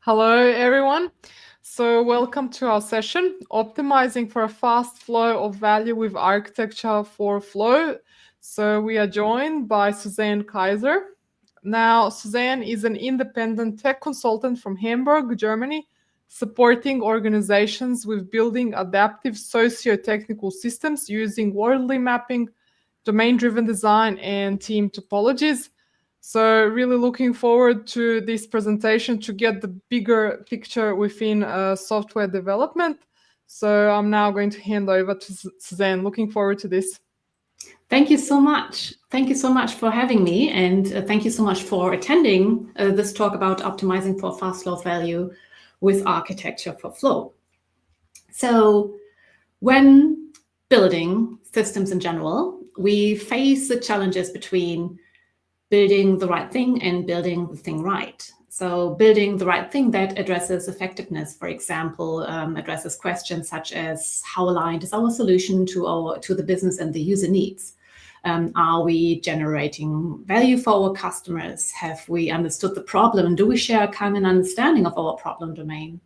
Hello, everyone. So welcome to our session, Optimizing for a Fast Flow of Value with Architecture for Flow. So we are joined by Susanne Kaiser. Now, Susanne is an independent tech consultant from Hamburg, Germany, supporting organizations with building adaptive socio-technical systems using Wardley Mapping, domain-driven design, and Team Topologies. So really looking forward to this presentation to get the bigger picture within software development. So I'm now going to hand over to Susanne. Looking forward to this. Thank you so much. Thank you so much for having me, and thank you so much for attending this talk about optimizing for fast flow value with architecture for flow. So when building systems in general, we face the challenges between building the right thing and building the thing right. So building the right thing that addresses effectiveness, for example, addresses questions such as how aligned is our solution to the business and the user needs? Are we generating value for our customers? Have we understood the problem? Do we share a common understanding of our problem domain?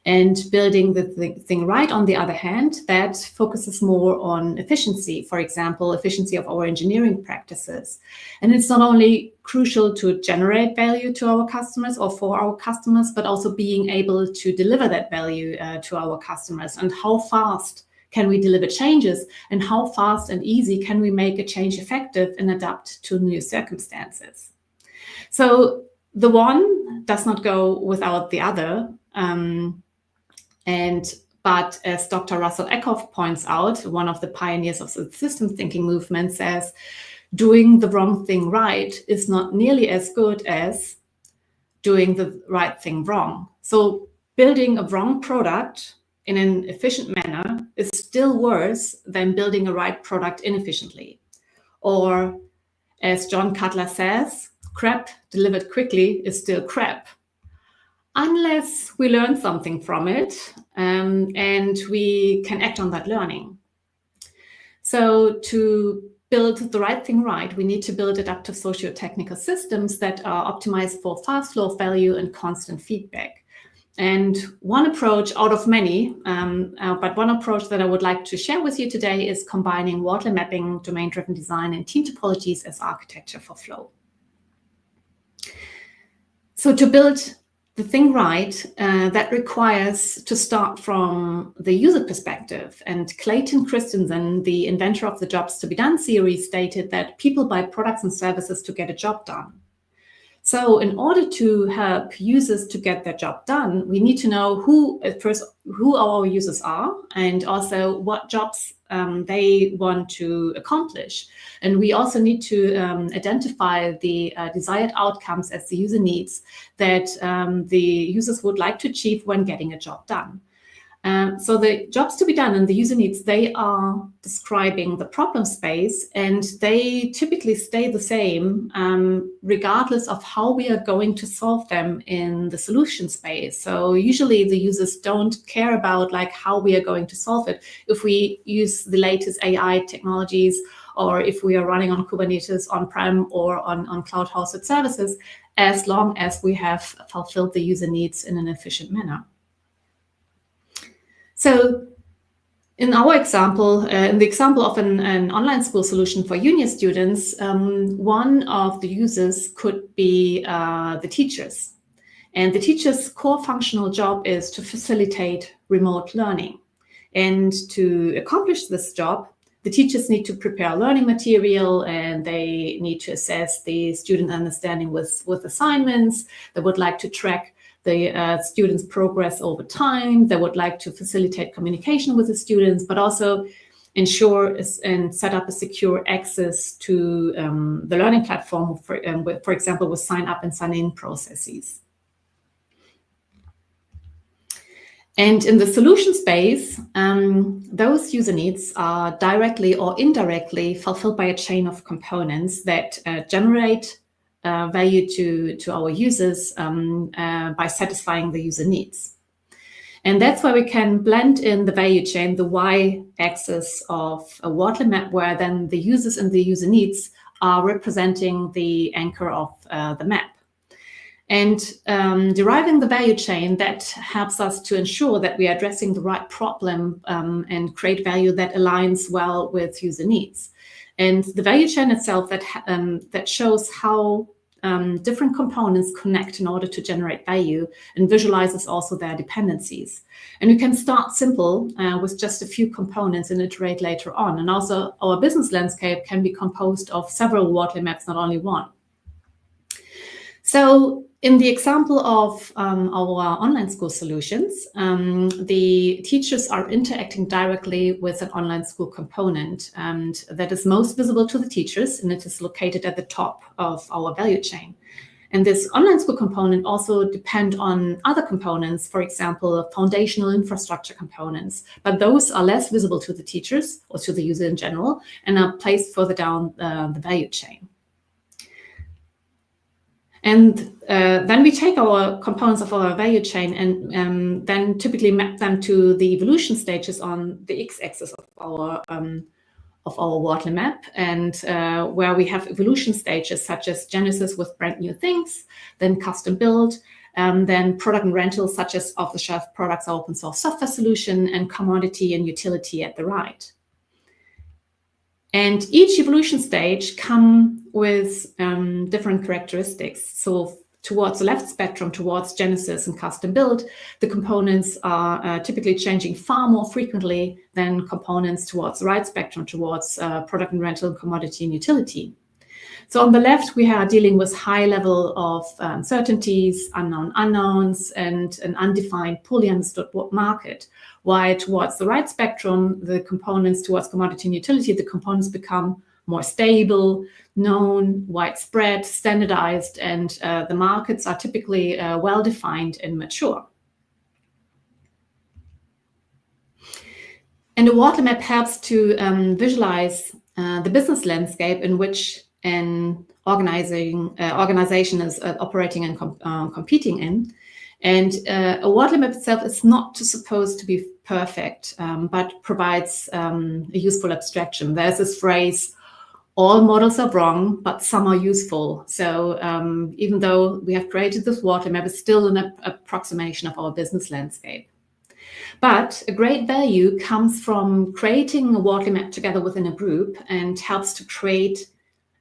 And building the thing right, on the other hand, that focuses more on efficiency, for example, efficiency of our engineering practices. And it's not only crucial to generate value to our customers or for our customers, but also being able to deliver that value to our customers. And how fast can we deliver changes, and how fast and easy can we make a change effective and adapt to new circumstances? So the one does not go without the other. But as Dr. Russell Eckhoff points out, one of the pioneers of the systems thinking movement, says, doing the wrong thing right is not nearly as good as doing the right thing wrong. So building a wrong product in an efficient manner is still worse than building a right product inefficiently. Or as John Cutler says, crap delivered quickly is still crap, unless we learn something from it and we can act on that learning. So to build the right thing right, we need to build adaptive socio-technical systems that are optimized for fast flow of value and constant feedback. And one approach out of many, but one approach that I would like to share with you today is combining Wardley Mapping, domain-driven design, and Team Topologies as architecture for flow. So to build the thing right, that requires to start from the user perspective. And Clayton Christensen, the inventor of the Jobs to be Done series, stated that people buy products and services to get a job done. So in order to help users to get their job done, we need to know who our users are, and also what jobs they want to accomplish. And we also need to identify the desired outcomes as the user needs that the users would like to achieve when getting a job done. So the jobs to be done and the user needs, they are describing the problem space, and they typically stay the same regardless of how we are going to solve them in the solution space. So usually the users don't care about like how we are going to solve it. If we use the latest AI technologies, or if we are running on Kubernetes on-prem or on cloud-hosted services, as long as we have fulfilled the user needs in an efficient manner. So in our example, in the example of an online school solution for junior students, one of the users could be the teachers. And the teacher's core functional job is to facilitate remote learning. And to accomplish this job, the teachers need to prepare learning material, and they need to assess the student understanding with assignments. They would like to track the students' progress over time. They would like to facilitate communication with the students, but also ensure and set up a secure access to the learning platform, for example, with sign-up and sign-in processes. And in the solution space, those user needs are directly or indirectly fulfilled by a chain of components that generate value to our users by satisfying the user needs. And that's why we can blend in the value chain, the y-axis of a Wardley map, where then the users and the user needs are representing the anchor of the map. And deriving the value chain, that helps us to ensure that we are addressing the right problem and create value that aligns well with user needs. And the value chain itself that shows how different components connect in order to generate value and visualizes also their dependencies. And we can start simple with just a few components and iterate later on. And also our business landscape can be composed of several Wardley maps, not only one. So in the example of our online school solutions, the teachers are interacting directly with an online school component, and that is most visible to the teachers, and it is located at the top of our value chain. And this online school component also depend on other components, for example, foundational infrastructure components, but those are less visible to the teachers or to the user in general and are placed further down the value chain. And then we take our components of our value chain and then typically map them to the evolution stages on the x-axis of our Wardley map, and where we have evolution stages such as genesis with brand new things, then custom build, then product and rental such as off-the-shelf products, open source software solution, and commodity and utility at the right. And each evolution stage come with different characteristics. So towards the left spectrum, towards genesis and custom build, the components are typically changing far more frequently than components towards the right spectrum, towards product and rental, commodity and utility. So on the left, we are dealing with high level of uncertainties, unknown unknowns, and an undefined, poorly understood market. While towards the right spectrum, the components towards commodity and utility, the components become more stable, known, widespread, standardized, and the markets are typically well-defined and mature. And the Wardley map helps to visualize the business landscape in which an organization is operating and competing in. And a Wardley map itself is not supposed to be perfect, but provides a useful abstraction. There's this phrase, all models are wrong, but some are useful. So even though we have created this Wardley map, it's still an approximation of our business landscape. But a great value comes from creating a Wardley map together within a group and helps to create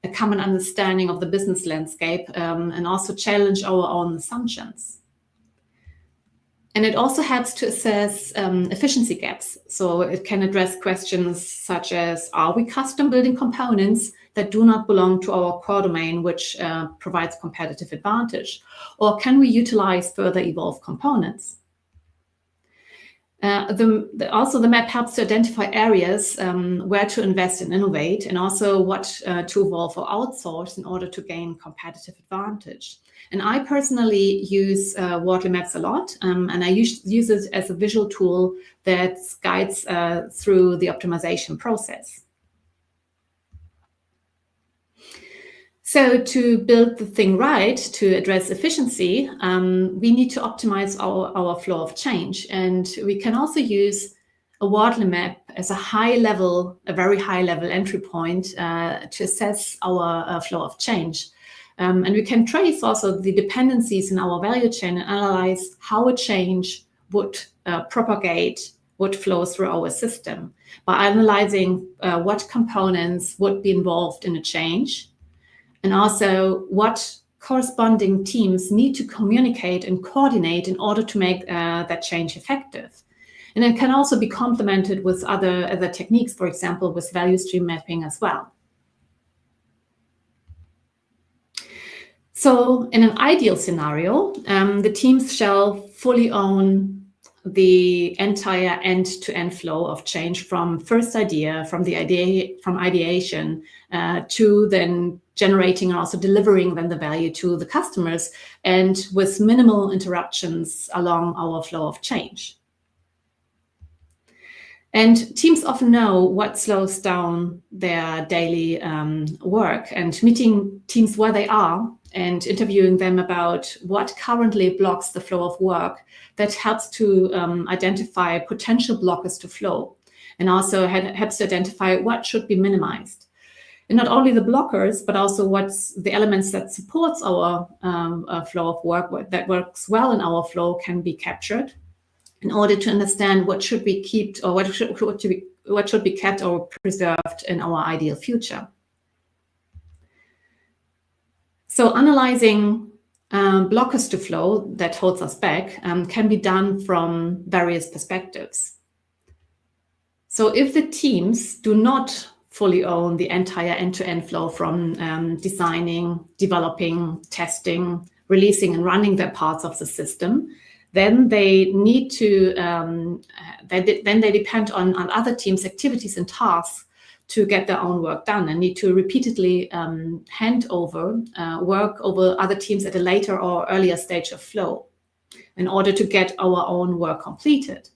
a common understanding of the business landscape and also challenge our own assumptions. And it also helps to assess efficiency gaps. So it can address questions such as, are we custom building components that do not belong to our core domain, which provides competitive advantage? Or can we utilize further evolved components? Also, the map helps to identify areas where to invest and innovate, and also what to evolve or outsource in order to gain competitive advantage. And I personally use Wardley maps a lot, and I use it as a visual tool that guides through the optimization process. So to build the thing right, to address efficiency, we need to optimize our flow of change. And we can also use a Wardley map as a very high level entry point to assess our flow of change. And we can trace also the dependencies in our value chain and analyze how a change would propagate, would flow through our system by analyzing what components would be involved in a change, and also what corresponding teams need to communicate and coordinate in order to make that change effective. And it can also be complemented with other techniques, for example, with value stream mapping as well. So in an ideal scenario, the teams shall fully own the entire end-to-end flow of change from first idea, from ideation to then generating and also delivering then the value to the customers, and with minimal interruptions along our flow of change. And teams often know what slows down their daily work, and meeting teams where they are and interviewing them about what currently blocks the flow of work, that helps to identify potential blockers to flow, and also helps to identify what should be minimized. And not only the blockers, but also what's the elements that supports our flow of work, that works well in our flow, can be captured in order to understand what should be kept or what should be kept or preserved in our ideal future. So analyzing blockers to flow that holds us back can be done from various perspectives. So if the teams do not fully own the entire end-to-end flow from designing, developing, testing, releasing, and running their parts of the system, then they need to then they depend on other teams' activities and tasks to get their own work done, and need to repeatedly hand over work over other teams at a later or earlier stage of flow in order to get our own work completed.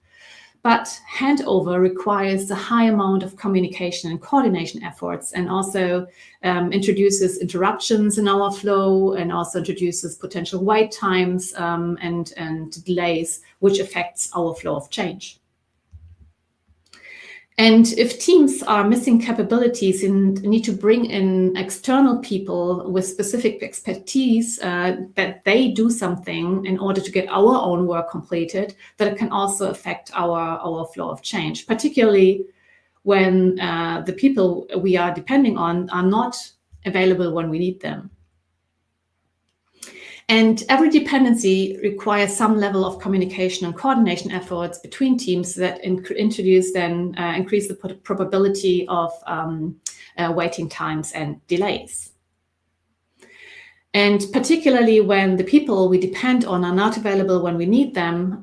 But handover requires a high amount of communication and coordination efforts, and also introduces interruptions in our flow, and also introduces potential wait times and delays, which affects our flow of change. And if teams are missing capabilities and need to bring in external people with specific expertise, that they do something in order to get our own work completed, that it can also affect our flow of change, particularly when the people we are depending on are not available when we need them. And every dependency requires some level of communication and coordination efforts between teams that increase the probability of waiting times and delays. And particularly when the people we depend on are not available when we need them,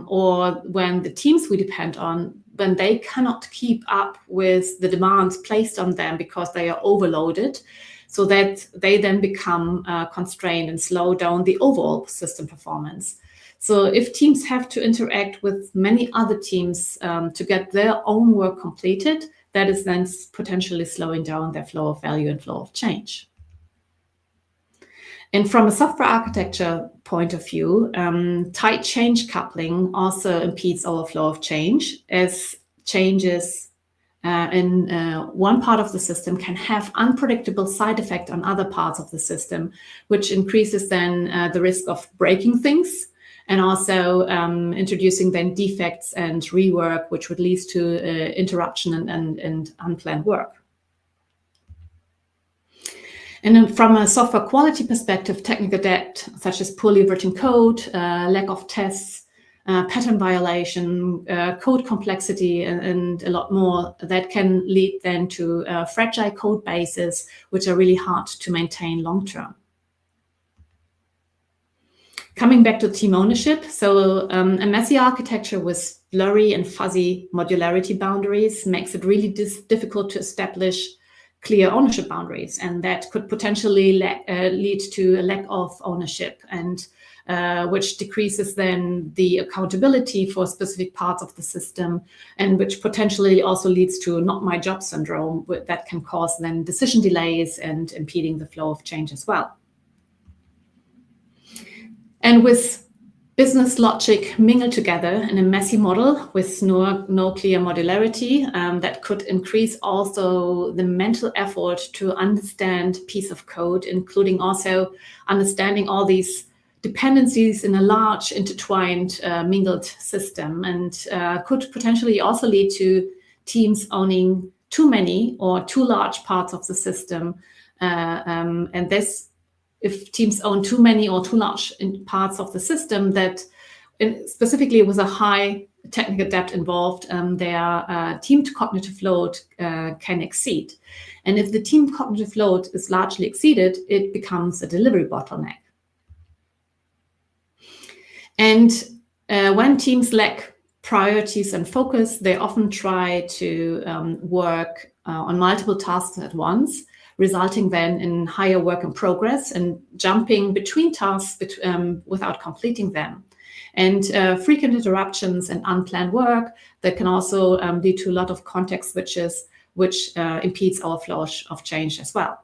or when the teams we depend on, when they cannot keep up with the demands placed on them because they are overloaded, so that they then become constrained and slow down the overall system performance. So if teams have to interact with many other teams to get their own work completed, that is then potentially slowing down their flow of value and flow of change. And from a software architecture point of view, tight change coupling also impedes our flow of change, as changes in one part of the system can have unpredictable side effect on other parts of the system, which increases then the risk of breaking things, and also introducing then defects and rework, which would lead to interruption and unplanned work. And then from a software quality perspective, technical debt, such as poorly written code, lack of tests, pattern violation, code complexity, and a lot more, that can lead then to fragile code bases, which are really hard to maintain long term. Coming back to team ownership, so a messy architecture with blurry and fuzzy modularity boundaries makes it really difficult to establish clear ownership boundaries, and that could potentially lead to a lack of ownership, and which decreases then the accountability for specific parts of the system, and which potentially also leads to not my job syndrome that can cause then decision delays and impeding the flow of change as well. And with business logic mingled together in a messy model with no clear modularity, that could increase also the mental effort to understand piece of code, including also understanding all these dependencies in a large intertwined mingled system, and could potentially also lead to teams owning too many or too large parts of the system. And this, if teams own too many or too large parts of the system, that specifically with a high technical debt involved, their team cognitive load can exceed. And if the team cognitive load is largely exceeded, it becomes a delivery bottleneck. And when teams lack priorities and focus, they often try to work on multiple tasks at once, resulting then in higher work in progress and jumping between tasks without completing them. And frequent interruptions and unplanned work that can also lead to a lot of context switches, which impedes our flow of change as well.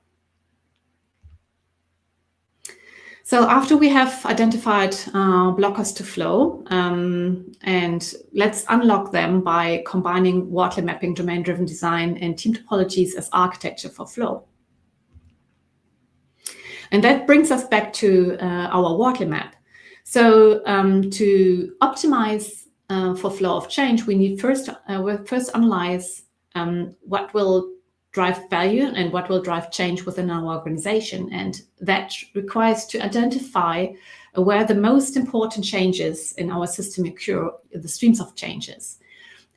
So after we have identified blockers to flow, and let's unlock them by combining Wardley Mapping, domain-driven design, and team topologies as architecture for flow. And that brings us back to our Wardley map. So to optimize for flow of change, we need first analyze what will drive value and what will drive change within our organization. And that requires to identify where the most important changes in our system occur, the streams of changes.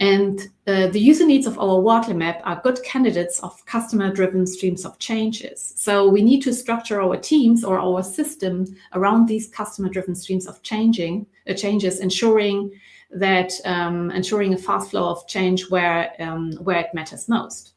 And the user needs of our Wardley map are good candidates of customer-driven streams of changes. So we need to structure our teams or our system around these customer-driven streams of changes, ensuring a fast flow of change where it matters most.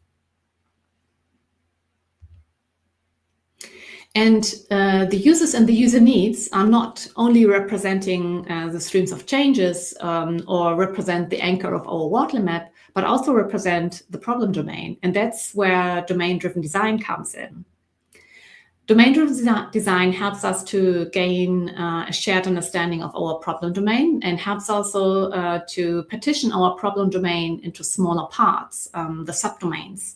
And the users and the user needs are not only representing the streams of changes or represent the anchor of our Wardley map, but also represent the problem domain. And that's where domain-driven design comes in. Domain-driven design helps us to gain a shared understanding of our problem domain and helps also to partition our problem domain into smaller parts, the subdomains,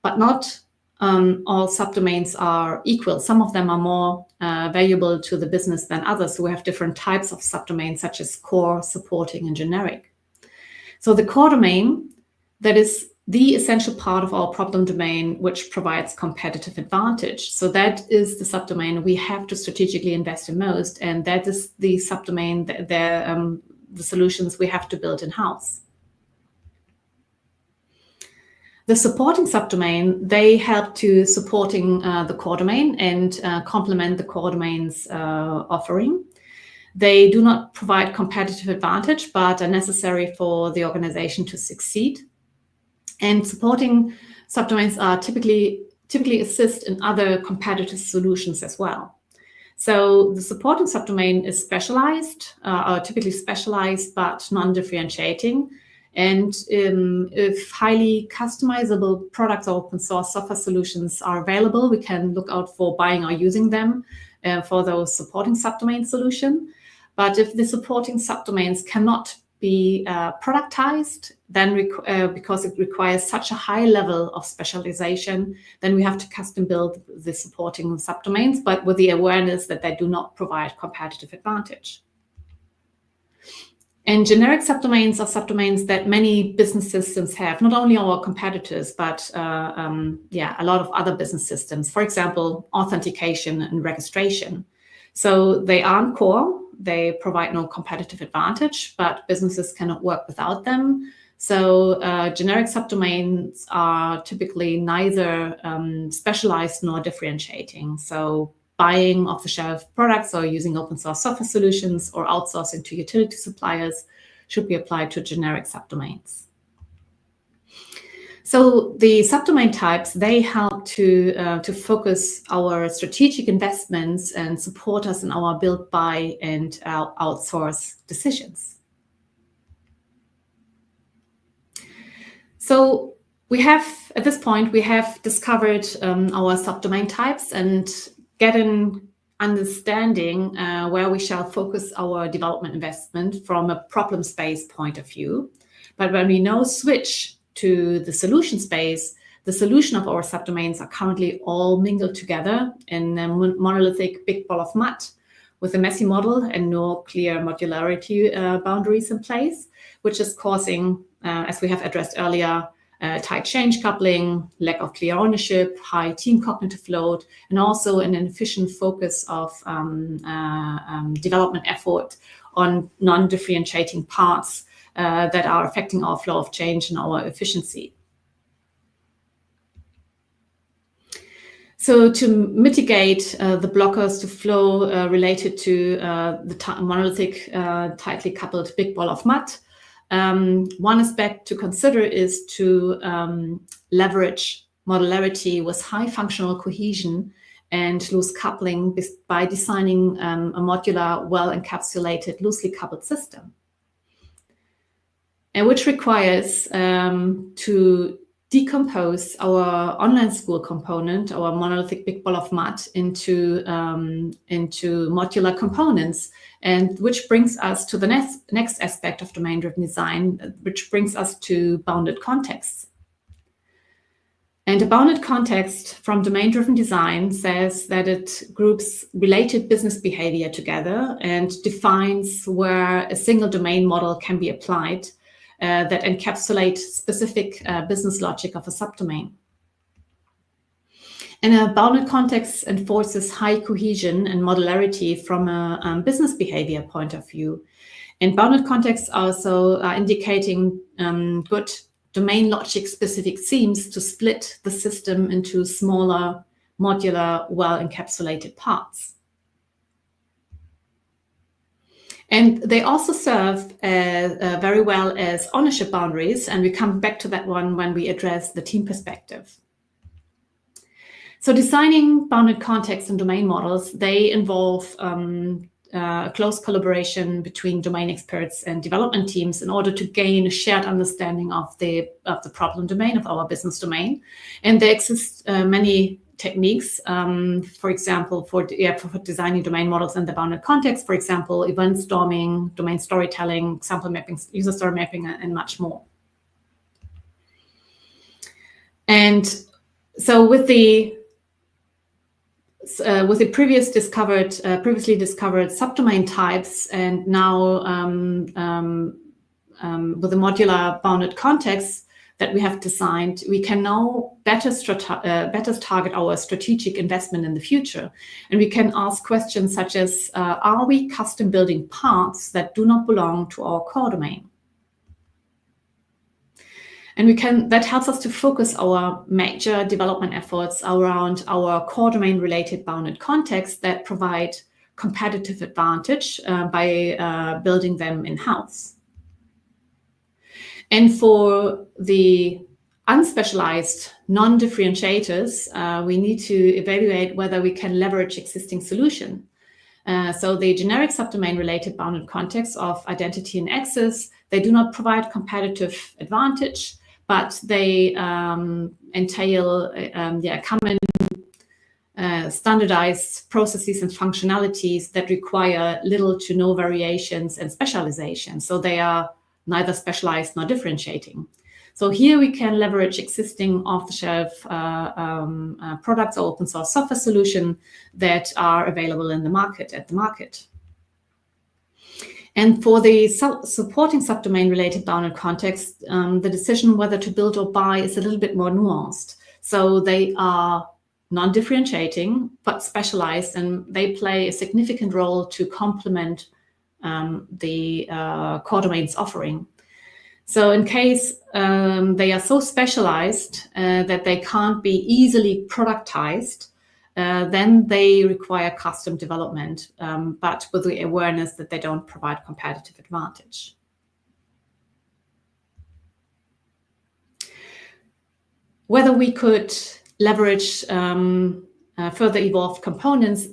but not all subdomains are equal. Some of them are more valuable to the business than others. So we have different types of subdomains, such as core, supporting, and generic. So the core domain, that is the essential part of our problem domain, which provides competitive advantage. So that is the subdomain we have to strategically invest in most. And that is the subdomain, the solutions we have to build in-house. The supporting subdomain, they help to supporting the core domain and complement the core domain's offering. They do not provide competitive advantage, but are necessary for the organization to succeed. And supporting subdomains are typically assist in other competitive solutions as well. So the supporting subdomain is specialized, or typically specialized, but non-differentiating. And if highly customizable products or open source software solutions are available, we can look out for buying or using them for those supporting subdomain solution. But if the supporting subdomains cannot be productized, then because it requires such a high level of specialization, then we have to custom build the supporting subdomains, but with the awareness that they do not provide competitive advantage. And generic subdomains are subdomains that many business systems have, not only our competitors, but a lot of other business systems. For example, authentication and registration. So they aren't core, they provide no competitive advantage, but businesses cannot work without them. So generic subdomains are typically neither specialized nor differentiating. So buying off-the-shelf products or using open source software solutions or outsourcing to utility suppliers should be applied to generic subdomains. So the subdomain types, they help to focus our strategic investments and support us in our build, buy, and outsource decisions. So at this point, we have discovered our subdomain types and get an understanding where we shall focus our development investment from a problem space point of view. But when we now switch to the solution space, the solution of our subdomains are currently all mingled together in a monolithic big ball of mud with a messy model and no clear modularity boundaries in place, which is causing, as we have addressed earlier, tight change coupling, lack of clear ownership, high team cognitive load, and also an inefficient focus of development effort on non-differentiating parts that are affecting our flow of change and our efficiency. So to mitigate the blockers to flow related to the monolithic, tightly coupled big ball of mud, one aspect to consider is to leverage modularity with high functional cohesion and loose coupling by designing a modular, well-encapsulated, loosely coupled system. And which requires to decompose our online school component, our monolithic big ball of mud, into modular components, and which brings us to the next aspect of domain-driven design, which brings us to bounded contexts. And a bounded context from domain-driven design says that it groups related business behavior together and defines where a single domain model can be applied that encapsulate specific business logic of a subdomain. And a bounded context enforces high cohesion and modularity from a business behavior point of view. And bounded contexts also are indicating good domain logic specific themes to split the system into smaller, modular, well-encapsulated parts. And they also serve very well as ownership boundaries, and we come back to that one when we address the team perspective. So designing bounded contexts and domain models, they involve close collaboration between domain experts and development teams in order to gain a shared understanding of the problem domain, of our business domain. And there exist many techniques, for example, for designing domain models in the bounded context, for example, event storming, domain storytelling, sample mapping, user story mapping, and much more. And so with the previously discovered subdomain types, and now with the modular bounded context that we have designed, we can now better target our strategic investment in the future. And we can ask questions such as, are we custom building parts that do not belong to our core domain? And that helps us to focus our major development efforts around our core domain related bounded contexts that provide competitive advantage by building them in-house. And for the unspecialized non-differentiators, we need to evaluate whether we can leverage existing solution. So the generic subdomain related bounded contexts of identity and access, they do not provide competitive advantage, but they entail common standardized processes and functionalities that require little to no variations and specialization. So they are neither specialized nor differentiating. So here we can leverage existing off-the-shelf products or open source software solution that are available in the market, And for the supporting subdomain related bounded context, the decision whether to build or buy is a little bit more nuanced. So they are non-differentiating, but specialized, and they play a significant role to complement the core domain's offering. So in case they are so specialized that they can't be easily productized, then they require custom development, but with the awareness that they don't provide competitive advantage. Whether we could leverage further evolved components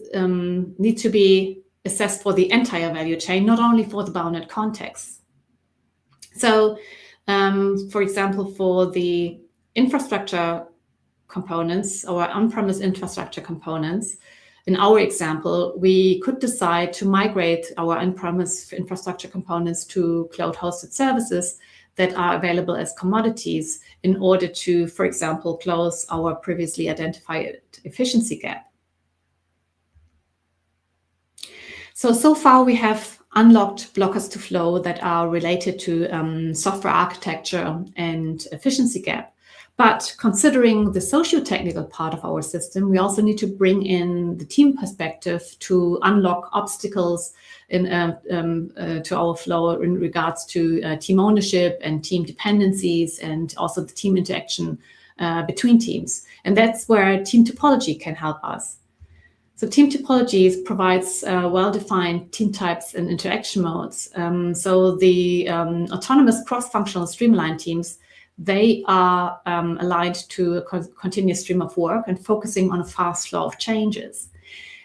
need to be assessed for the entire value chain, not only for the bounded context. So, for example, for the infrastructure components or on-premise infrastructure components, in our example, we could decide to migrate our on-premise infrastructure components to cloud-hosted services that are available as commodities in order to, for example, close our previously identified efficiency gap. So far we have unlocked blockers to flow that are related to software architecture and efficiency gap. But considering the socio-technical part of our system, we also need to bring in the team perspective to unlock obstacles to our flow in regards to team ownership and team dependencies, and also the team interaction between teams. And that's where Team Topology can help us. So Team Topologies provides well-defined team types and interaction modes. So the autonomous cross-functional streamlined teams, they are aligned to a continuous stream of work and focusing on a fast flow of changes.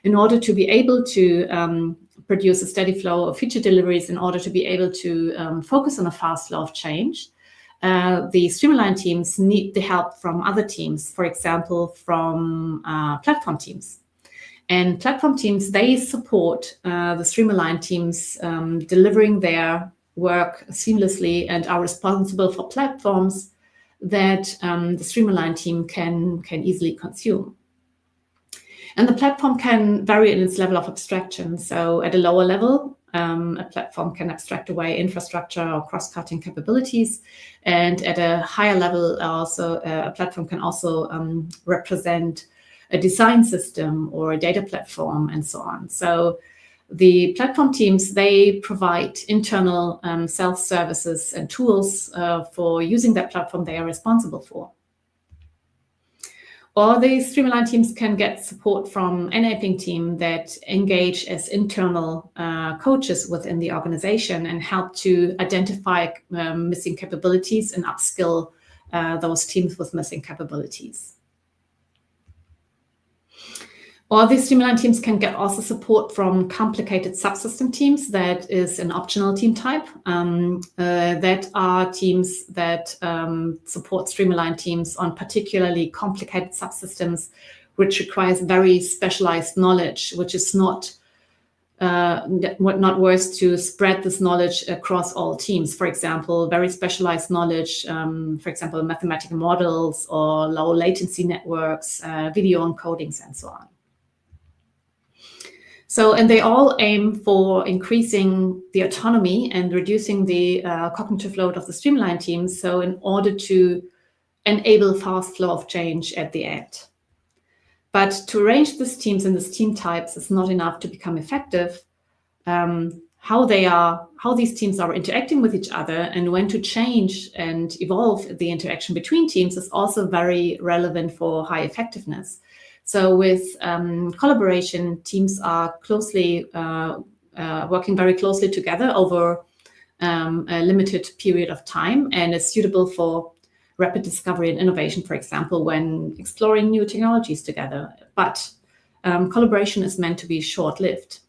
In order to be able to produce a steady flow of feature deliveries, in order to be able to focus on a fast flow of change, the streamlined teams need the help from other teams, for example, from platform teams. And platform teams, they support the streamlined teams delivering their work seamlessly and are responsible for platforms that the Streamline team can easily consume. And the platform can vary in its level of abstraction. So at a lower level, a platform can abstract away infrastructure or cross-cutting capabilities. And at a higher level, also a platform can also represent a design system or a data platform and so on. So the platform teams, they provide internal self-services and tools for using that platform they are responsible for. Or the Streamline teams can get support from enabling team that engage as internal coaches within the organization and help to identify missing capabilities and upskill those teams with missing capabilities. Or these Streamline teams can get also support from complicated subsystem teams. That is an optional team type. That are teams that support Streamline teams on particularly complicated subsystems, which requires very specialized knowledge, which is not worth to spread this knowledge across all teams. For example, very specialized knowledge, for example, mathematical models or low latency networks, video encodings, and so on. So, and they all aim for increasing the autonomy and reducing the cognitive load of the Streamline teams. So in order to enable fast flow of change at the end. But to arrange these teams and these team types is not enough to become effective. How these teams are interacting with each other and when to change and evolve the interaction between teams is also very relevant for high effectiveness. So with collaboration, teams are closely working very closely together over a limited period of time and is suitable for rapid discovery and innovation, for example, when exploring new technologies together. But collaboration is meant to be short-lived.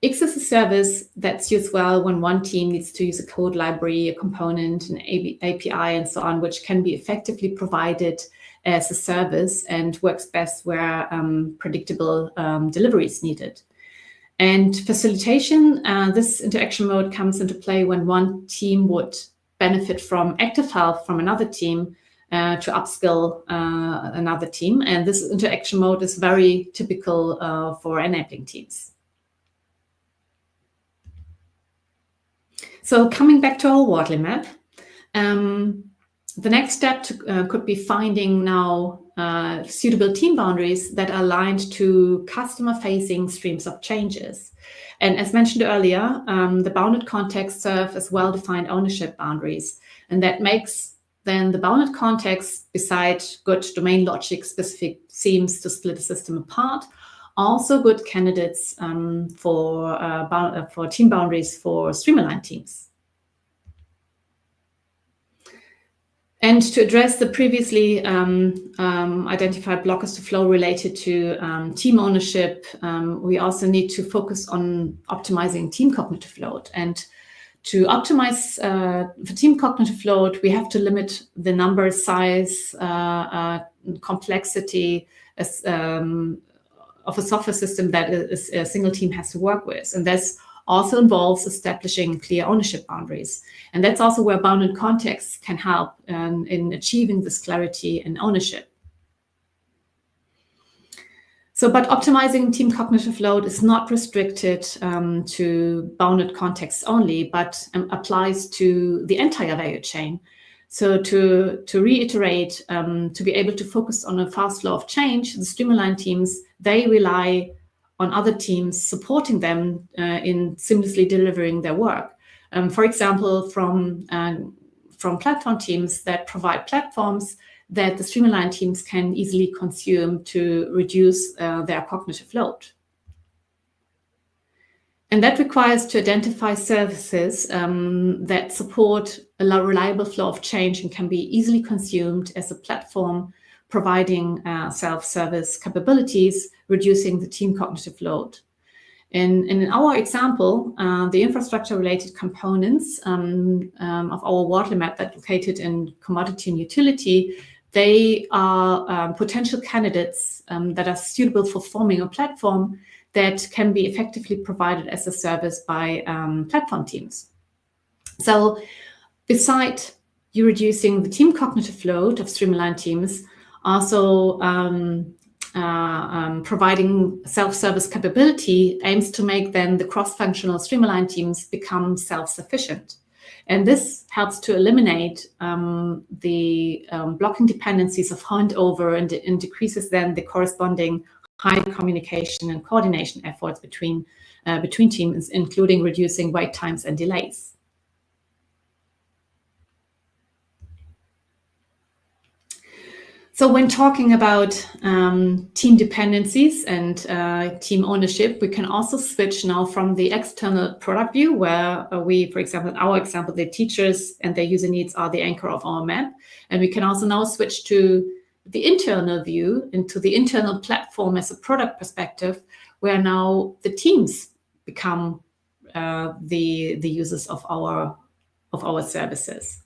X is a service that suits well when one team needs to use a code library, a component, an API, and so on, which can be effectively provided as a service and works best where predictable delivery is needed. And facilitation, this interaction mode comes into play when one team would benefit from active help from another team to upskill another team. And this interaction mode is very typical for enabling teams. So coming back to our Wardley map, the next step could be finding now suitable team boundaries that are aligned to customer-facing streams of changes. And as mentioned earlier, the bounded contexts serve as well-defined ownership boundaries. And that makes then the bounded context, beside good domain logic-specific themes to split a system apart, also good candidates for team boundaries for Streamline teams. And to address the previously identified blockers to flow related to team ownership, we also need to focus on optimizing team cognitive load. And to optimize for team cognitive load, we have to limit the number, size, complexity of a software system that a single team has to work with. And this also involves establishing clear ownership boundaries. And that's also where bounded contexts can help in achieving this clarity and ownership. So, but optimizing team cognitive load is not restricted to bounded contexts only, but applies to the entire value chain. So to reiterate, to be able to focus on a fast flow of change, the Streamline teams, they rely on other teams supporting them in seamlessly delivering their work. For example, from platform teams that provide platforms that the Streamline teams can easily consume to reduce their cognitive load. And that requires to identify services that support a reliable flow of change and can be easily consumed as a platform providing self-service capabilities, reducing the team cognitive load. And in our example, the infrastructure-related components of our Wardley map that are located in commodity and utility, they are potential candidates that are suitable for forming a platform that can be effectively provided as a service by platform teams. So beside you're reducing the team cognitive load of streamlined teams, also providing self-service capability aims to make then the cross-functional streamlined teams become self-sufficient. And this helps to eliminate the blocking dependencies of handover and decreases then the corresponding high communication and coordination efforts between teams, including reducing wait times and delays. So when talking about team dependencies and team ownership, we can also switch now from the external product view, where we, for example, in our example, the teachers and their user needs are the anchor of our map. And we can also now switch to the internal view, into the internal platform as a product perspective, where now the teams become the users of our services.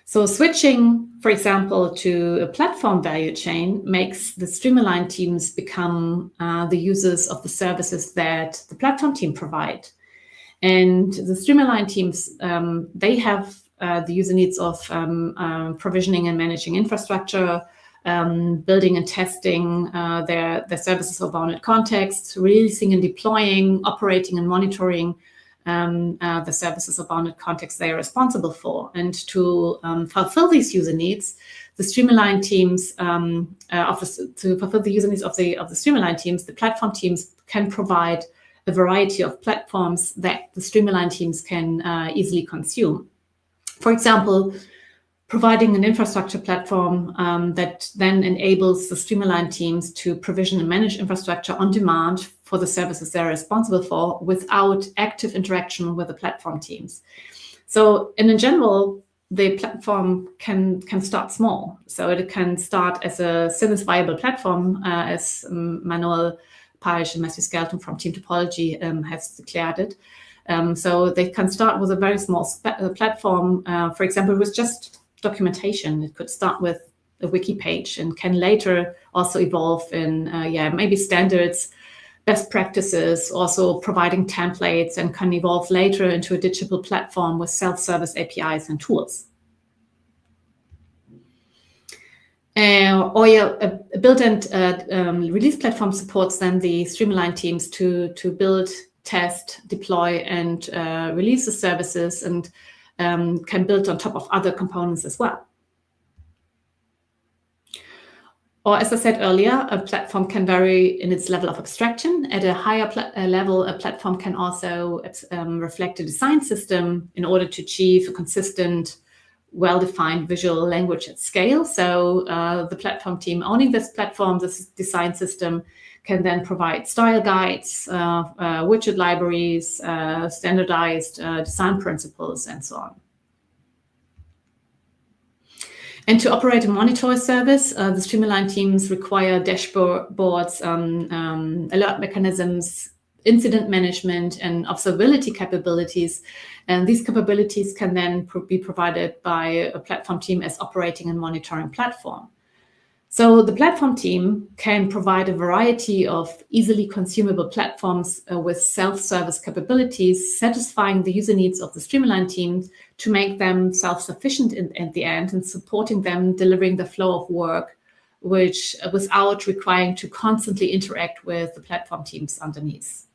So switching, for example, to a platform value chain makes the streamlined teams become the users of the services that the platform team provide. And the streamlined teams, they have the user needs of provisioning and managing infrastructure, building and testing their services of bounded contexts, releasing and deploying, operating and monitoring the services of bounded context they are responsible for. And to fulfill these user needs, the streamlined teams, to fulfill the user needs of the streamlined teams, the platform teams can provide a variety of platforms that the streamlined teams can easily consume. For example, providing an infrastructure platform that then enables the streamlined teams to provision and manage infrastructure on demand for the services they're responsible for without active interaction with the platform teams. So, and in general, the platform can start small. So it can start as a single viable platform, as Manuel Parish and Matthew Skelton from Team Topology has declared it. So they can start with a very small platform, for example, with just documentation. It could start with a wiki page and can later also evolve in maybe standards, best practices, also providing templates, and can evolve later into a digital platform with self-service APIs and tools. A build and release platform supports then the streamlined teams to build, test, deploy, and release the services, and can build on top of other components as well. Or, as I said earlier, a platform can vary in its level of abstraction. At a higher level, a platform can also reflect a design system in order to achieve a consistent, well-defined visual language at scale. So the platform team owning this platform, this design system, can then provide style guides, widget libraries, standardized design principles, and so on. And to operate and monitor a service, the streamlined teams require dashboards, alert mechanisms, incident management, and observability capabilities. And these capabilities can then be provided by a platform team as operating and monitoring platform. So the platform team can provide a variety of easily consumable platforms with self-service capabilities, satisfying the user needs of the streamlined team to make them self-sufficient at the end, and supporting them delivering the flow of work, which without requiring to constantly interact with the platform teams underneath.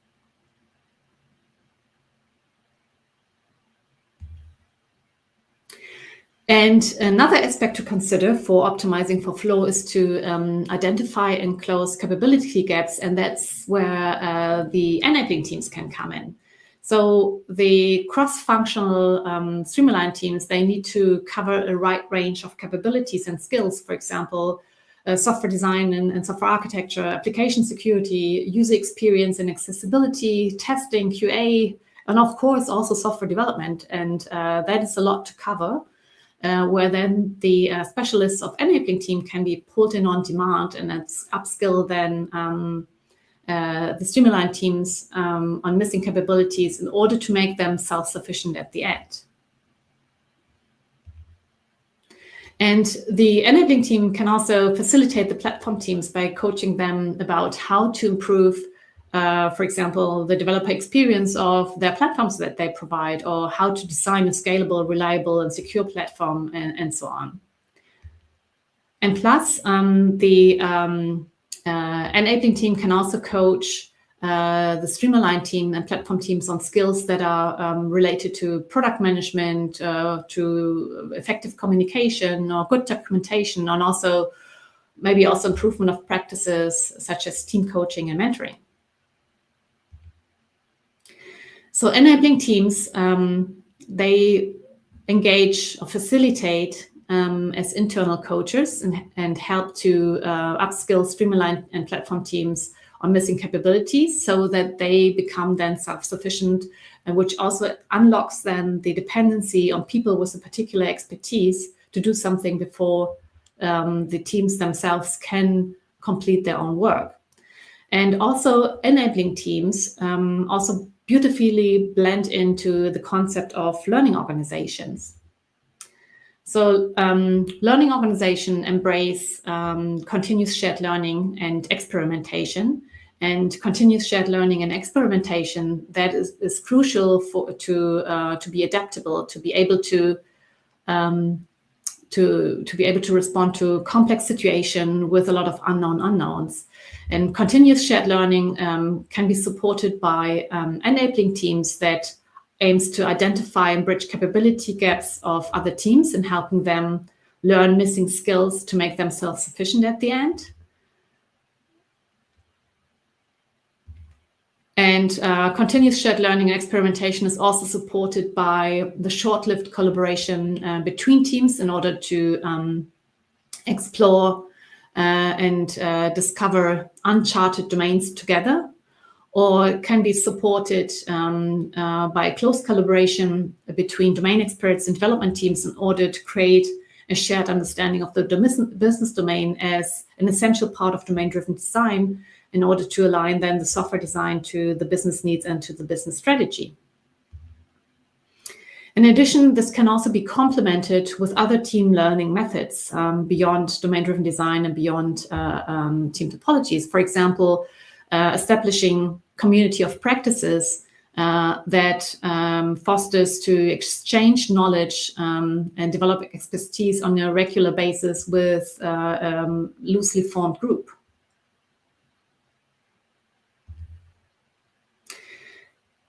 And another aspect to consider for optimizing for flow is to identify and close capability gaps, and that's where the enabling teams can come in. So the cross-functional streamlined teams, they need to cover a wide range of capabilities and skills, for example, software design and software architecture, application security, user experience and accessibility, testing, QA, and of course also software development. And that is a lot to cover. Where then the specialists of enabling team can be pulled in on demand, and that's upskill then the streamlined teams on missing capabilities in order to make them self-sufficient at the end. And the enabling team can also facilitate the platform teams by coaching them about how to improve for example, the developer experience of their platforms that they provide, or how to design a scalable, reliable, and secure platform, and so on. And plus, the enabling team can also coach the Streamline team and platform teams on skills that are related to product management, to effective communication or good documentation, and also maybe also improvement of practices such as team coaching and mentoring. So enabling teams, they engage or facilitate as internal coaches and help to upskill Streamline and platform teams on missing capabilities so that they become then self-sufficient, and which also unlocks then the dependency on people with a particular expertise to do something before the teams themselves can complete their own work. And also enabling teams also beautifully blend into the concept of learning organizations. So learning organization embrace continuous shared learning and experimentation. And continuous shared learning and experimentation, that is crucial to be adaptable, to be able to be able to respond to complex situation with a lot of unknowns. And continuous shared learning can be supported by enabling teams that aims to identify and bridge capability gaps of other teams and helping them learn missing skills to make them self-sufficient at the end. And continuous shared learning and experimentation is also supported by the short-lived collaboration between teams in order to explore and discover uncharted domains together, or can be supported by close collaboration between domain experts and development teams in order to create a shared understanding of the business domain as an essential part of domain-driven design in order to align then the software design to the business needs and to the business strategy. In addition, this can also be complemented with other team learning methods beyond domain-driven design and beyond team topologies. For example, establishing community of practices that fosters to exchange knowledge and develop expertise on a regular basis with loosely formed group.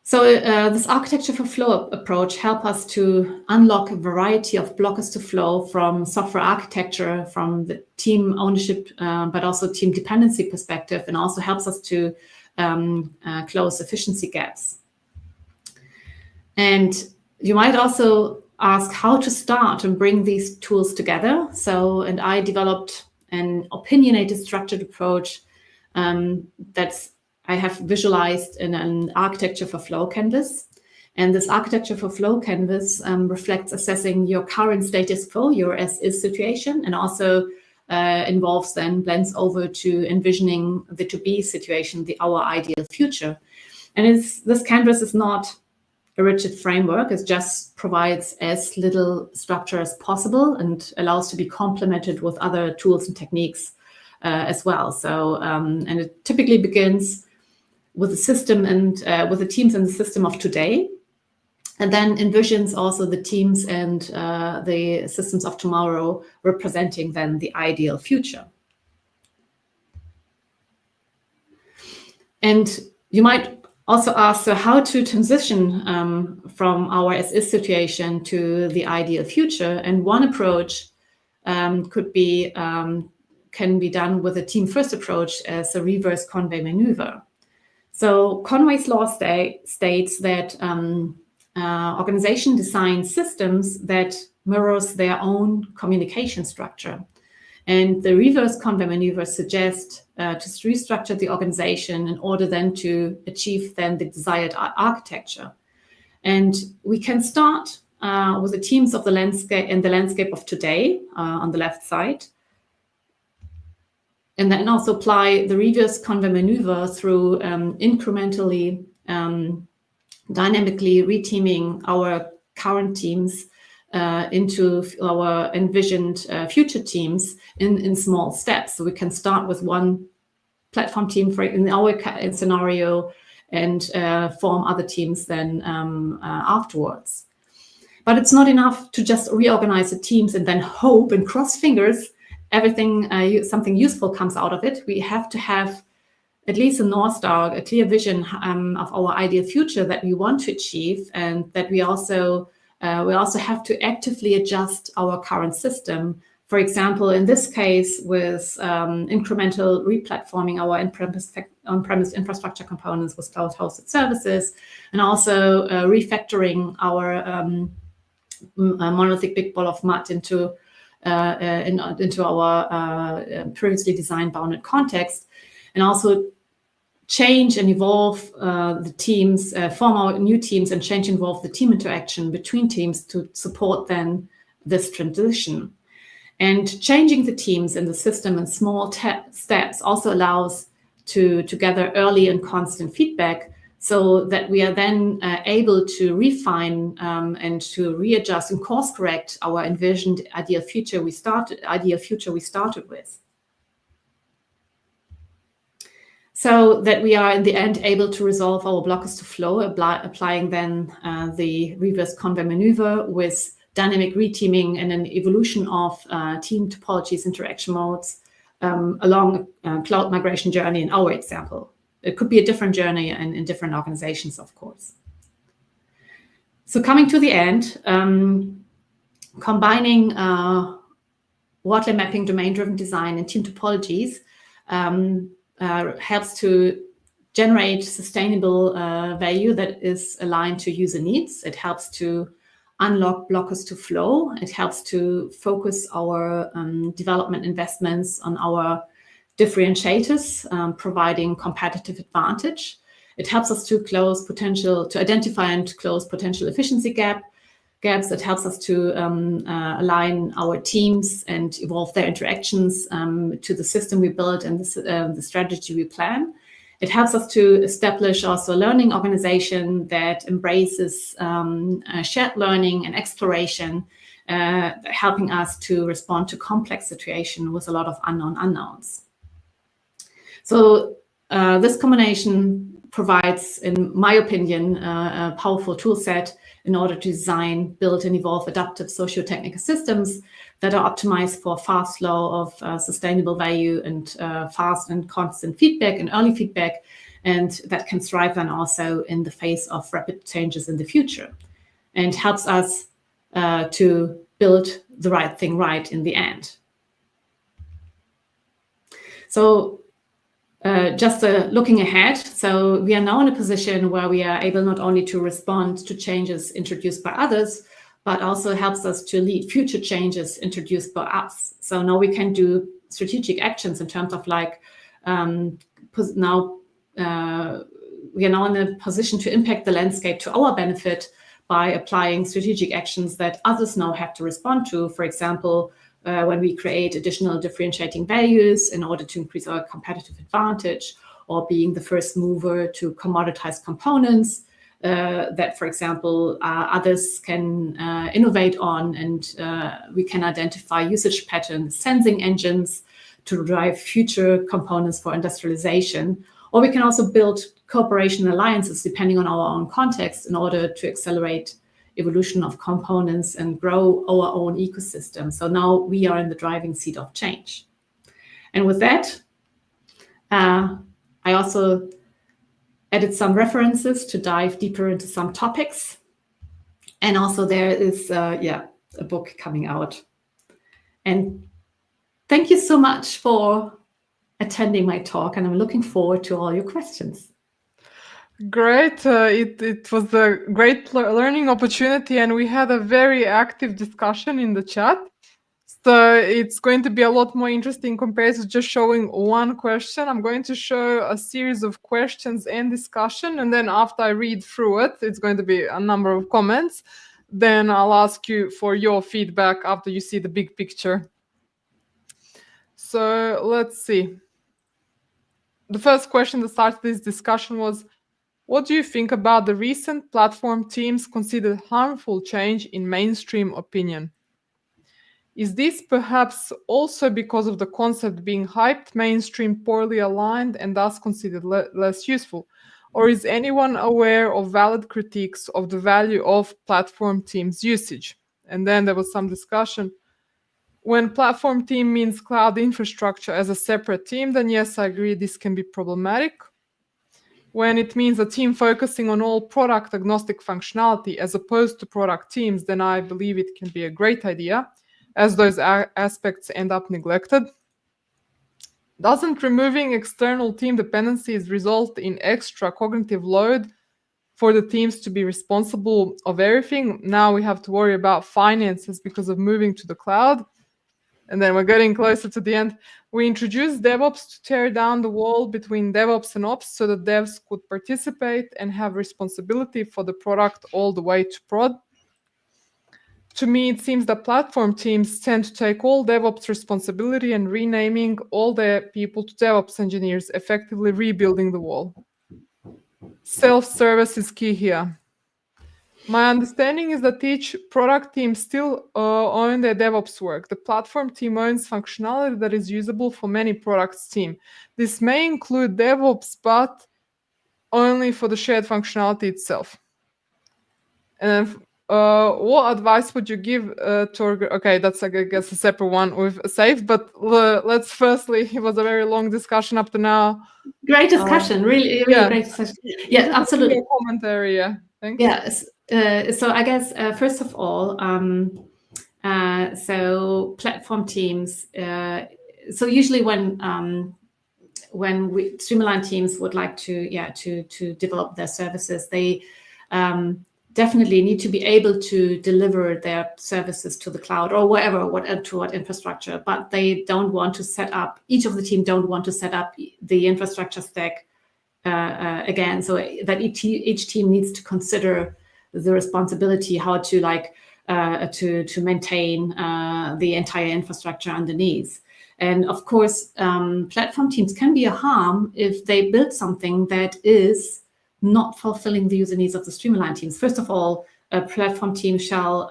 So this architecture for flow approach helps us to unlock a variety of blockers to flow from software architecture, from the team ownership, but also team dependency perspective, and also helps us to close efficiency gaps. And you might also ask how to start and bring these tools together. And I developed an opinionated structured approach that's I have visualized in an architecture for flow canvas. And this architecture for flow canvas reflects assessing your current status quo, your as-is situation, and also involves then blends over to envisioning the to-be situation, our ideal future. And this canvas is not a rigid framework. It just provides as little structure as possible and allows to be complemented with other tools and techniques as well. And it typically begins with the system and with the teams in the system of today, and then envisions also the teams and the systems of tomorrow, representing then the ideal future. And you might also ask, so how to transition from our as-is situation to the ideal future? And one approach can be done with a team-first approach as a reverse Conway maneuver. So Conway's law states that organization designs systems that mirrors their own communication structure. And the reverse Conway maneuver suggests to restructure the organization in order then to achieve then the desired architecture. And we can start with the teams of the landscape of today on the left side, and then also apply the reverse Conway maneuver through incrementally, dynamically reteaming our current teams into our envisioned future teams in small steps. So we can start with one platform team in our scenario, and form other teams then afterwards. But it's not enough to just reorganize the teams and then hope and cross fingers something useful comes out of it. We have to have at least a North Star, a clear vision of our ideal future that we want to achieve, and that we also have to actively adjust our current system. For example, in this case, with incremental replatforming our on-premise infrastructure components with cloud-hosted services, and also refactoring our monolithic big ball of mud into our previously designed bounded context, and also change and evolve the teams, form our new teams, and change and evolve the team interaction between teams to support then this transition. And changing the teams in the system in small steps also allows to gather early and constant feedback, so that we are then able to refine and to readjust and course correct our envisioned ideal future we started with. So that we are in the end able to resolve our blockers to flow, applying then the reverse convoy maneuver with dynamic reteaming and an evolution of team topologies interaction modes along a cloud migration journey in our example. It could be a different journey in different organizations, of course. So coming to the end, combining Wardley Mapping, domain-driven design, and team topologies helps to generate sustainable value that is aligned to user needs. It helps to unlock blockers to flow. It helps to focus our development investments on our differentiators, providing competitive advantage. It helps us to identify and close potential efficiency gaps. It helps us to align our teams and evolve their interactions to the system we build and the strategy we plan. It helps us to establish also a learning organization that embraces shared learning and exploration, helping us to respond to complex situations with a lot of unknowns. So this combination provides, in my opinion, a powerful tool set in order to design, build, and evolve adaptive socio-technical systems that are optimized for fast flow of sustainable value and fast and constant feedback and early feedback, and that can thrive then also in the face of rapid changes in the future, and helps us to build the right thing right in the end. So just looking ahead, so we are now in a position where we are able not only to respond to changes introduced by others, but also helps us to lead future changes introduced by us. So now we can do strategic actions in terms of like, we are now in a position to impact the landscape to our benefit by applying strategic actions that others now have to respond to. For example, when we create additional differentiating values in order to increase our competitive advantage, or being the first mover to commoditize components that, for example, others can innovate on, and we can identify usage patterns, sensing engines to drive future components for industrialization. Or we can also build cooperation alliances depending on our own context in order to accelerate evolution of components and grow our own ecosystem. So now we are in the driving seat of change. And with that, I also added some references to dive deeper into some topics. And also there is a book coming out. And thank you so much for attending my talk, and I'm looking forward to all your questions. Great. It was a great learning opportunity, and we had a very active discussion in the chat. So it's going to be a lot more interesting compared to just showing one question. I'm going to show a series of questions and discussion, and then after I read through it, it's going to be a number of comments. Then I'll ask you for your feedback after you see the big picture. So let's see. The first question that started this discussion was, what do you think about the recent platform teams considered harmful change in mainstream opinion? Is this perhaps also because of the concept being hyped, mainstream, poorly aligned, and thus considered less useful? Or is anyone aware of valid critiques of the value of platform teams' usage? And then there was some discussion. When platform team means cloud infrastructure as a separate team, then yes, I agree this can be problematic. When it means a team focusing on all product agnostic functionality as opposed to product teams, then I believe it can be a great idea, as those aspects end up neglected. Doesn't removing external team dependencies result in extra cognitive load for the teams to be responsible of everything? Now we have to worry about finances because of moving to the cloud. And then we're getting closer to the end. We introduced DevOps to tear down the wall between DevOps and Ops so that devs could participate and have responsibility for the product all the way to prod. To me, it seems that platform teams tend to take all DevOps responsibility and renaming all their people to DevOps engineers, effectively rebuilding the wall. Self-service is key here. My understanding is that each product team still own their DevOps work. The platform team owns functionality that is usable for many products team. This may include DevOps, but only for the shared functionality itself. And what advice would you give to... Okay, that's, I guess, a separate one with Safe, but let's firstly, it was a very long discussion up to now. Great discussion, really great discussion. Yeah, absolutely. Commentary, yeah. Thanks. Yes. So I guess, first of all, so platform teams, so usually when streamline teams would like to develop their services, they definitely need to be able to deliver their services to the cloud or to what infrastructure, but they don't want to set up, each of the team don't want to set up the infrastructure stack again, so that each team needs to consider the responsibility how to to maintain the entire infrastructure underneath. And of course, platform teams can be a harm if they build something that is not fulfilling the user needs of the streamline teams. First of all, a platform team shall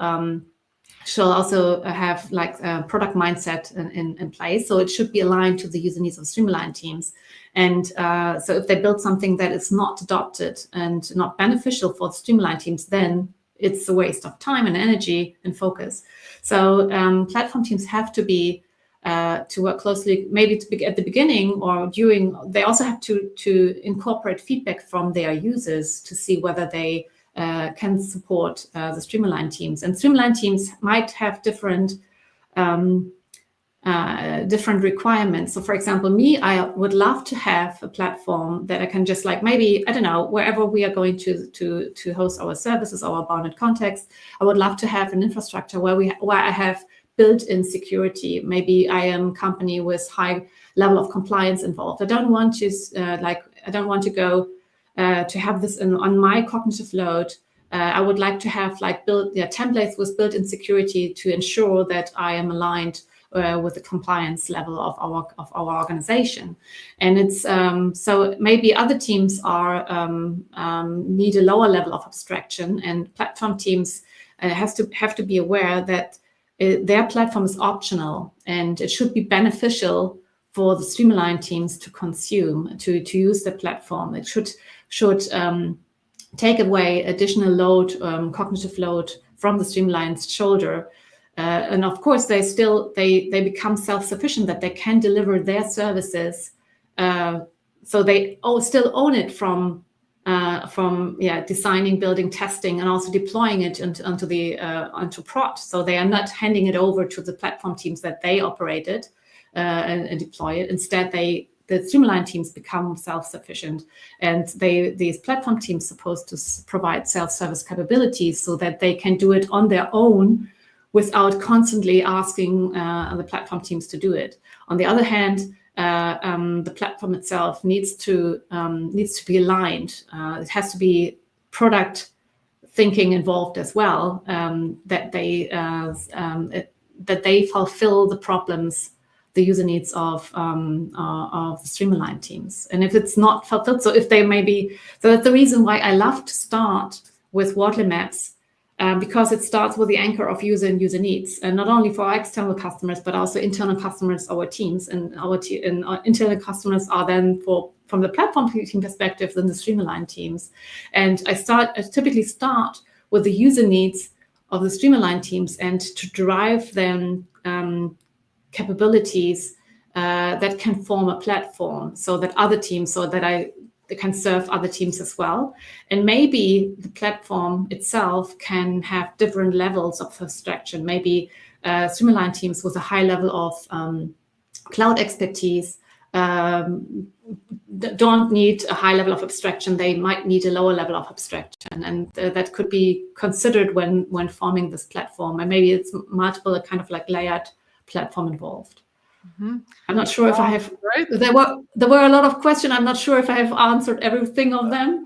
also have a product mindset in place, so it should be aligned to the user needs of streamline teams. And so if they build something that is not adopted and not beneficial for the streamline teams, then it's a waste of time and energy and focus. So platform teams have to be to work closely, maybe at the beginning or during. They also have to incorporate feedback from their users to see whether they can support the streamline teams. And streamline teams might have different requirements. So for example, I would love to have a platform that I can just maybe, I don't know, wherever we are going to host our services, our bounded context, I would love to have an infrastructure where I have built-in security. Maybe I am a company with high level of compliance involved. I don't want to go to have this on my cognitive load. I would like to have templates with built-in security to ensure that I am aligned with the compliance level of our organization. And it's so maybe other teams need a lower level of abstraction, and platform teams have to be aware that their platform is optional and it should be beneficial for the streamline teams to consume, to use the platform. It should take away additional load, cognitive load from the streamline's shoulder. And of course, they become self-sufficient, that they can deliver their services. So they still own it from designing, building, testing, and also deploying it onto prod. So they are not handing it over to the platform teams that they operate it and deploy it. Instead, the streamline teams become self-sufficient, and these platform teams supposed to provide self-service capabilities so that they can do it on their own without constantly asking the platform teams to do it. On the other hand, the platform itself needs to be aligned. It has to be product thinking involved as well, that they fulfill the problems, the user needs of the streamline teams. And if it's not fulfilled, so that's the reason why I love to start with Wardley Maps, because it starts with the anchor of user and user needs, and not only for our external customers, but also internal customers, our teams, and our internal customers are then from the platform team perspective, then the stream-aligned teams. And I typically start with the user needs of the stream-aligned teams and to drive them capabilities that can form a platform so that other teams, they can serve other teams as well. And maybe the platform itself can have different levels of abstraction. Maybe stream-aligned teams with a high level of cloud expertise don't need a high level of abstraction. They might need a lower level of abstraction, and that could be considered when forming this platform. And maybe it's multiple kind of like layered platform involved. Mm-hmm. I'm not sure if I have. Right. There were a lot of questions. I'm not sure if I have answered everything of them.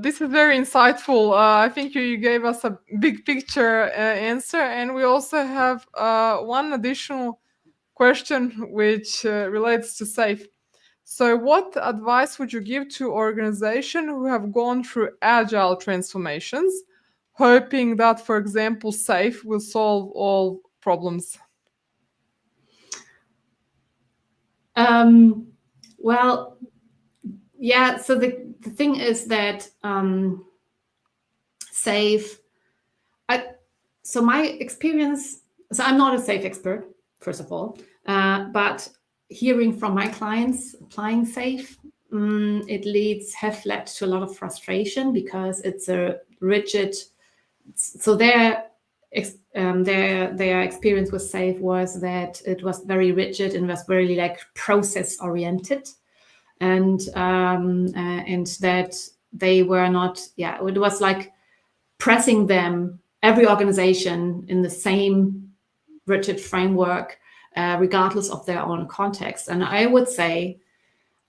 This is very insightful. I think you gave us a big picture answer, and we also have one additional question which relates to SAFe. So what advice would you give to organizations who have gone through agile transformations, hoping that, for example, SAFe will solve all problems? Well, yeah, so the thing is that SAFe, so my experience, so I'm not a SAFe expert, first of all, but hearing from my clients applying SAFe, it have led to a lot of frustration because it's a rigid, so their experience with SAFe was that it was very rigid and was very like process oriented, and that they were not, it was like pressing them, every organization, in the same rigid framework, regardless of their own context. And I would say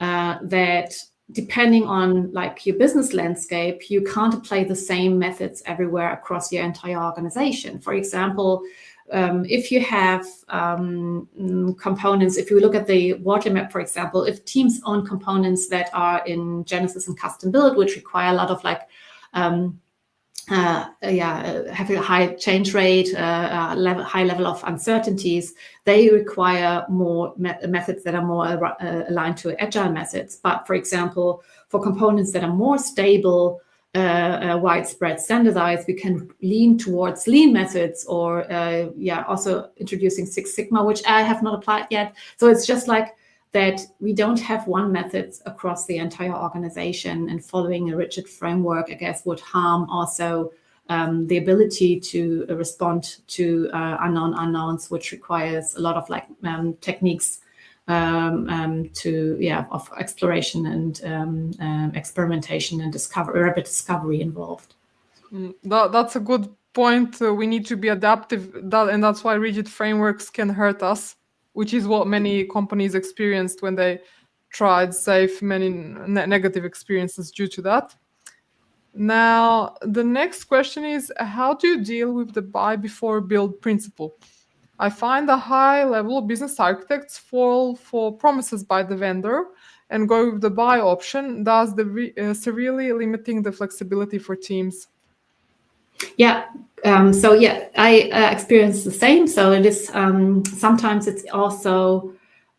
that depending on like your business landscape, you can't apply the same methods everywhere across your entire organization. For example, if you have components, if you look at the Wardley map, for example, if teams own components that are in Genesis and custom build, which require a lot of like having a high change rate, high level of uncertainties, they require more methods that are more aligned to agile methods. But for example, for components that are more stable, widespread, standardized, we can lean towards lean methods, or also introducing Six Sigma, which I have not applied yet. So it's just like that we don't have one method across the entire organization, and following a rigid framework, I guess, would harm also the ability to respond to unknown unknowns, which requires a lot of like techniques of exploration and experimentation and rapid discovery involved. That's a good point. We need to be adaptive, and that's why rigid frameworks can hurt us, which is what many companies experienced when they tried SAFe, many negative experiences due to that. Now, the next question is, how do you deal with the buy before build principle? I find a high-level business architects fall for promises by the vendor and go with the buy option, thus severely limiting the flexibility for teams. I experience the same. So it is sometimes it's also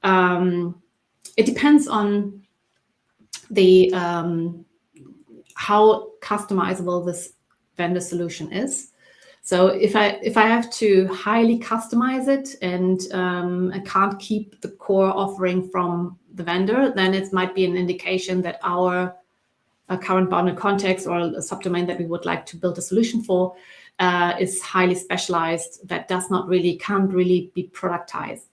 it depends on the how customizable this vendor solution is. So if I have to highly customize it and I can't keep the core offering from the vendor, then it might be an indication that our current bounded context or a subdomain that we would like to build a solution for is highly specialized, that can't really be productized.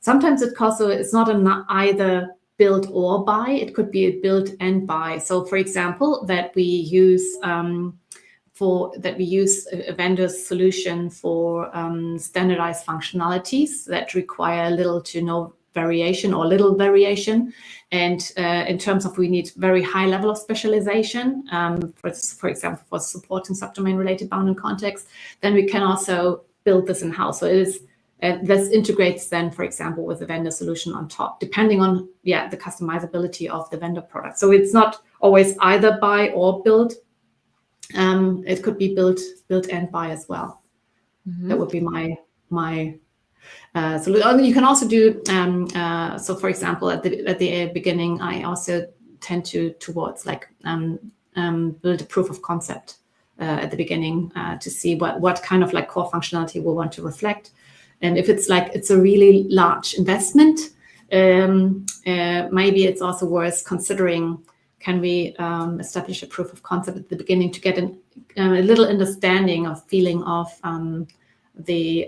Sometimes it's not an either build or buy, it could be a build and buy. So for example, that we use a vendor's solution for standardized functionalities that require little to no variation or little variation. And in terms of we need very high level of specialization, for example, for supporting subdomain related bounded context, then we can also build this in-house. So it is this integrates then, for example, with the vendor solution on top, depending on the customizability of the vendor product. So it's not always either buy or build. it could be built and buy as well. That would be my solution. You can also do so. For example, at the beginning, I also tend towards like build a proof of concept at the beginning to see what kind of like core functionality we want to reflect, and if it's like it's a really large investment, maybe it's also worth considering. Can we establish a proof of concept at the beginning to get a little understanding of feeling of the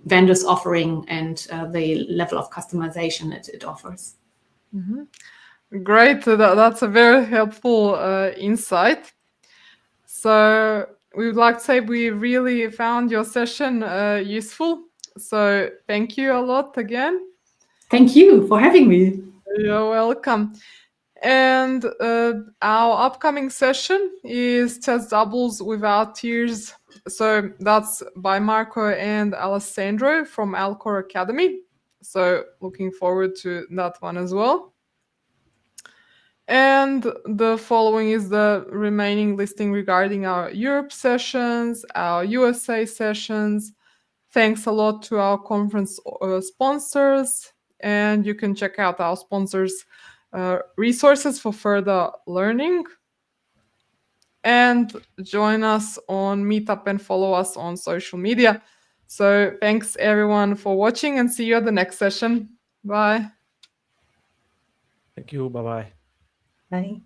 vendor's offering and the level of customization it offers. Great, that's a very helpful insight. So we would like to say we really found your session useful. So thank you a lot again. Thank you for having me. You're welcome. And our upcoming session is Test Doubles Without Tears. So that's by Marco and Alessandro from Alcor Academy. So looking forward to that one as well. And the following is the remaining listing regarding our Europe sessions, our USA sessions. Thanks a lot to our conference sponsors. And you can check out our sponsors' resources for further learning. And join us on Meetup and follow us on social media. So thanks everyone for watching and see you at the next session. Bye. Thank you. Bye-bye. Bye.